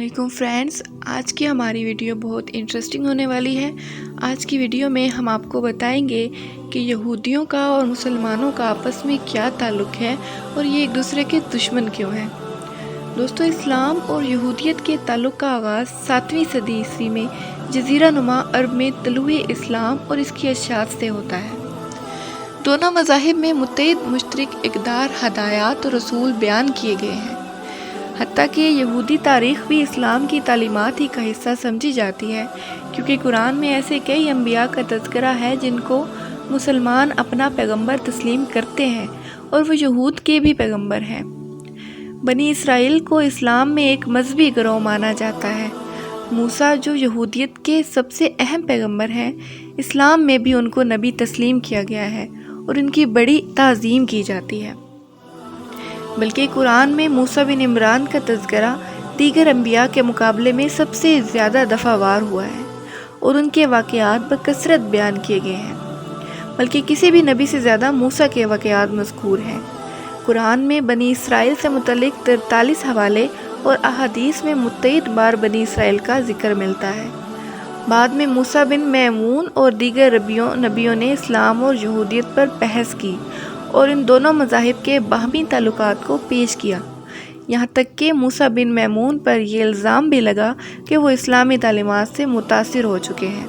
अस्सलामुअलैकुम फ्रेंड्स, आज की हमारी वीडियो बहुत इंटरेस्टिंग होने वाली है। आज की वीडियो में हम आपको बताएंगे कि यहूदियों का और मुसलमानों का आपस में क्या ताल्लुक़ है और ये एक दूसरे के दुश्मन क्यों हैं। दोस्तों, इस्लाम और यहूदियत के ताल्लुक़ का आगाज़ 7वीं सदी ईस्वी में जज़ीरा नुमा अरब में तलूए इस्लाम और इसकी अशात से होता है। दोनों मज़ाहिब में मुत्तहिद मुश्तरक इक़दार, हदायत और रसूल बयान किए गए हैं। हत्ता कि यहूदी तारीख़ भी इस्लाम की तालीमात ही का हिस्सा समझी जाती है, क्योंकि कुरान में ऐसे कई अंबिया का तज़किरा है जिनको मुसलमान अपना पैगंबर तस्लीम करते हैं और वो यहूद के भी पैगंबर हैं। बनी इसराइल को इस्लाम में एक मजहबी गिरोह माना जाता है। मूसा जो यहूदियत के सबसे अहम पैगंबर हैं, इस्लाम में भी उनको नबी तस्लीम किया गया है और उनकी बड़ी ताज़ीम की जाती है। बल्कि कुरान में मूसा बिन इमरान का तज़किरा दीगर अंबिया के मुकाबले में सबसे ज़्यादा दफ़ावार हुआ है और उनके वाक़यात बकसरत बयान किए गए हैं। बल्कि किसी भी नबी से ज़्यादा मूसा के वाक़यात मज़कूर हैं। कुरान में बनी इसराइल से मुतल्लिक़ 43 हवाले और अहादीस में मुत्तहिद बार बनी इसराइल का ज़िक्र मिलता है। बाद में मूसा बिन मैमून और दीगर नबियों ने इस्लाम और यहूदियत पर बहस की और इन दोनों मज़ाहिब के बाहमी ताल्लुकात को पेश किया। यहाँ तक कि मूसा बिन मैमून पर यह इल्ज़ाम भी लगा कि वो इस्लामी तालीमात से मुतासिर हो चुके हैं।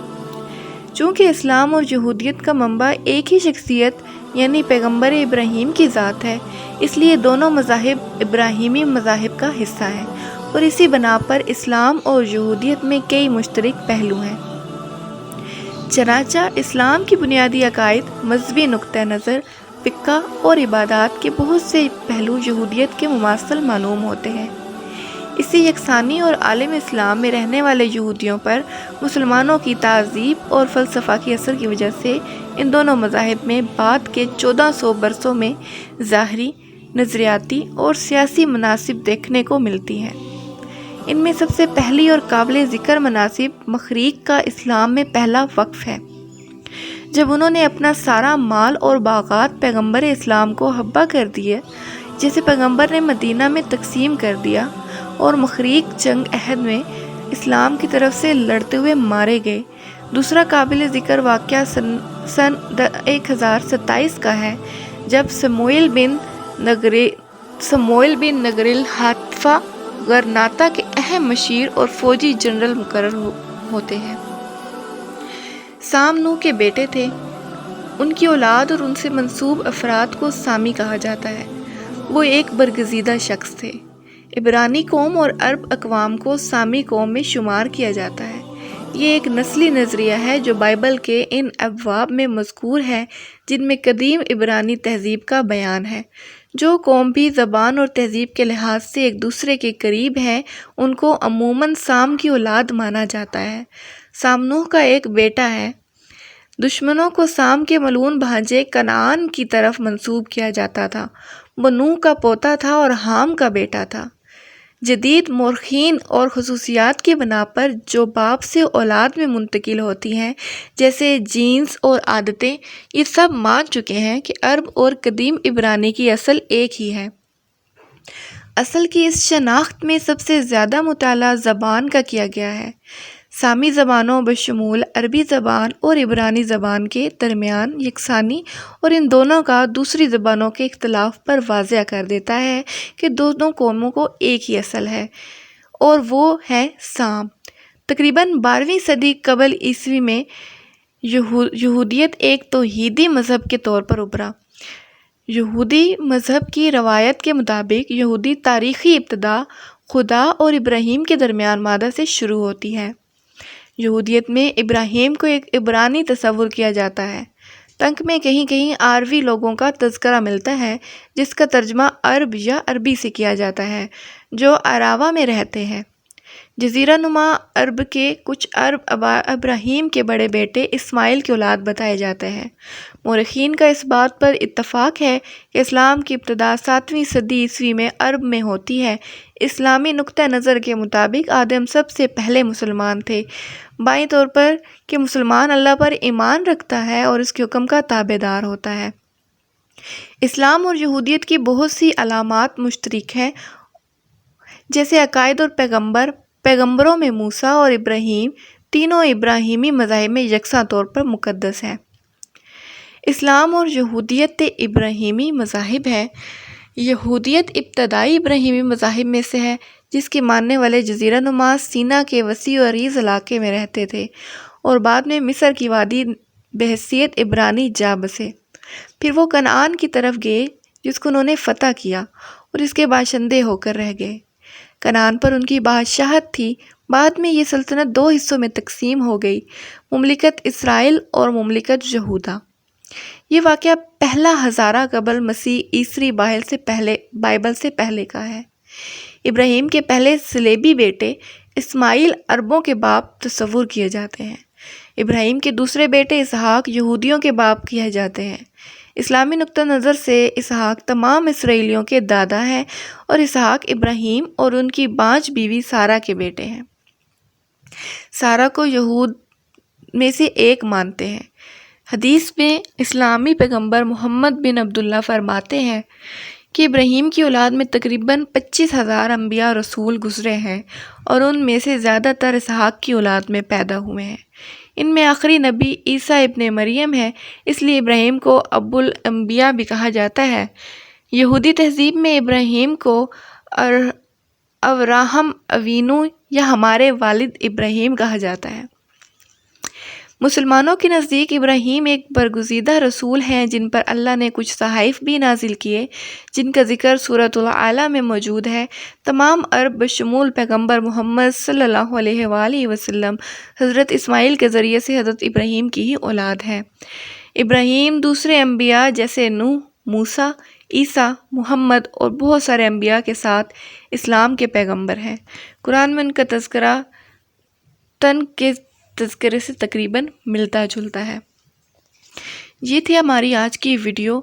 चूँकि इस्लाम और यहूदियत का मंबा एक ही शख्सियत यानी पैगंबर इब्राहीम की ज़ात है, इसलिए दोनों मज़ाहिब इब्राहीमी मज़ाहिब का हिस्सा हैं और इसी बना पर इस्लाम और यहूदियत में कई मुश्तरक पहलू हैं। चनाचा इस्लाम की बुनियादी अकायद, मजहबी नुक्ता नज़र, फ़िक़्ह और इबादत के बहुत से पहलू यहूदियत के मुमासल मालूम होते हैं। इसी यकसानी और आलम इस्लाम में रहने वाले यहूदियों पर मुसलमानों की तहज़ीब और फ़लसफ़ा की असर की वजह से इन दोनों मज़ाहिब में बाद के 1400 बरसों में ज़ाहरी, नज़रियाती और सियासी मनासिब देखने को मिलती हैं। इनमें सबसे पहली और काबिल ज़िक्र मनासिब मखरीक का इस्लाम में पहला वक्फ़ है, जब उन्होंने अपना सारा माल और बागात पैगंबर इस्लाम को हब्बा कर दिए, जिसे पैगंबर ने मदीना में तकसीम कर दिया, और मखरीक जंग अहद में इस्लाम की तरफ से लड़ते हुए मारे गए। दूसरा काबिल ज़िक्र वाक़या सन 1027 का है, जब समूएल बिन नगरिल हातफ़ा गरनाता के अहम मशीर और फ़ौजी जनरल मुकर्रर होते हैं। साम नूह के बेटे थे। उनकी औलाद और उनसे मंसूब अफराद को सामी कहा जाता है। वो एक बरगज़ीदा शख्स थे। इब्रानी कौम और अरब अक़वाम को सामी कौम में शुमार किया जाता है। ये एक नस्ली नज़रिया है जो बाइबल के इन अबवाब में मज़कूर है, जिनमें कदीम इब्रानी तहज़ीब का बयान है। जो कौम भी ज़बान और तहज़ीब के लिहाज से एक दूसरे के करीब है, उनको अमूमन साम की औलाद माना जाता है। साम नूह का एक बेटा है। दुश्मनों को साम के मलून भांजे कनान की तरफ मंसूब किया जाता था। वो नूह का पोता था और हाम का बेटा था। जदीद मोरखीन और खसूसियात की बना पर जो बाप से औलाद में मुंतकिल होती हैं, जैसे जीन्स और आदतें, ये सब मान चुके हैं कि अरब और कदीम इब्रानी की असल एक ही है। असल की इस शनाख्त में सबसे ज़्यादा मुताला ज़बान का किया गया है। सामी ज़बानों बशमूल अरबी ज़बान और इब्रानी ज़बान के दरमियान यकसानी और इन दोनों का दूसरी ज़बानों के इख्तलाफ पर वाज़ह कर देता है कि दोनों कौमों को एक ही असल है और वो है साम। तकरीबन 12वीं सदी कबल ईस्वी में यहूदियत एक तौहीदी मज़हब के तौर पर उभरा। यहूदी मज़हब की रवायत के मुताबिक यहूदी तारीख़ी इब्तिदा खुदा और इब्राहीम के दरमियान मादा से शुरू होती है। यहूदियत में इब्राहीम को एक इब्रानी तस्वुर किया जाता है। तंक में कहीं कहीं आरवी लोगों का तज़किरा मिलता है, जिसका तर्जमा अरब या अरबी से किया जाता है, जो अरावा में रहते हैं। जज़ीरा नुमा अरब के कुछ अरब इब्राहीम के बड़े बेटे इस्माइल की औलाद बताए जाते हैं। मौरख़ीन का इस बात पर इत्तफ़ाक़ है कि इस्लाम की इब्तिदा 7वीं सदी ईस्वी में अरब में होती है। इस्लामी नुक्ता नज़र के मुताबिक आदम सबसे पहले मुसलमान थे, बाईं तौर पर कि मुसलमान अल्लाह पर ईमान रखता है और इसके हुक्म का ताबेदार होता है। इस्लाम और यहूदियत की बहुत सी अलामात मुश्तरक हैं, जैसे अकायद और पैगंबर, پیغمبروں میں موسیٰ اور ابراہیم تینوں ابراہیمی مذاہب میں یکساں طور پر مقدس ہیں۔ اسلام اور یہودیت ابراہیمی مذاہب ہیں۔ یہودیت ابتدائی ابراہیمی مذاہب میں سے ہے، جس کے ماننے والے جزیرہ نما سینا کے وسیع و عریض علاقے میں رہتے تھے اور بعد میں مصر کی وادی بحیثیت عبرانی جا بسے۔ پھر وہ کنعان کی طرف گئے جس کو انہوں نے فتح کیا اور اس کے باشندے ہو کر رہ گئے۔ کنعان پر ان کی بادشاہت تھی۔ بعد میں یہ سلطنت دو حصوں میں تقسیم ہو گئی، مملکت اسرائیل اور مملکت یہودا۔ یہ واقعہ پہلا ہزارہ قبل مسیح عیسوی بائبل سے پہلے کا ہے۔ ابراہیم کے پہلے صلیبی بیٹے اسماعیل عربوں کے باپ تصور کیے جاتے ہیں۔ ابراہیم کے دوسرے بیٹے اسحاق یہودیوں کے باپ کہے جاتے ہیں۔ اسلامی نقطہ نظر سے اسحاق تمام اسرائیلیوں کے دادا ہیں اور اسحاق ابراہیم اور ان کی بانجھ بیوی سارہ کے بیٹے ہیں۔ سارہ کو یہود میں سے ایک مانتے ہیں۔ حدیث میں اسلامی پیغمبر محمد بن عبداللہ فرماتے ہیں کہ ابراہیم کی اولاد میں تقریباً 25,000 انبیاء رسول گزرے ہیں اور ان میں سے زیادہ تر اسحاق کی اولاد میں پیدا ہوئے ہیں۔ ان میں آخری نبی عیسیٰ ابن مریم ہے، اس لیے ابراہیم کو ابو الانبیاء بھی کہا جاتا ہے۔ یہودی تہذیب میں ابراہیم کو ابراہم اوینو یا ہمارے والد ابراہیم کہا جاتا ہے۔ مسلمانوں کے نزدیک ابراہیم ایک برگزیدہ رسول ہیں جن پر اللہ نے کچھ صحائف بھی نازل کیے، جن کا ذکر سورۃ الاعلیٰ میں موجود ہے۔ تمام عرب بشمول پیغمبر محمد صلی اللہ علیہ وآلہ وسلم حضرت اسماعیل کے ذریعے سے حضرت ابراہیم کی ہی اولاد ہیں۔ ابراہیم دوسرے انبیاء جیسے نوح، موسیٰ، عیسیٰ، محمد اور بہت سارے انبیاء کے ساتھ اسلام کے پیغمبر ہیں۔ قرآن میں ان کا تذکرہ تن کے تذکرے سے تقریباً ملتا جلتا ہے۔ یہ تھی ہماری آج کی ویڈیو۔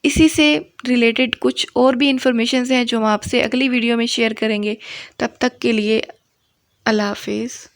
اسی سے ریلیٹڈ کچھ اور بھی انفارمیشنز ہیں جو ہم آپ سے اگلی ویڈیو میں شیئر کریں گے۔ تب تک کے لیے اللہ حافظ۔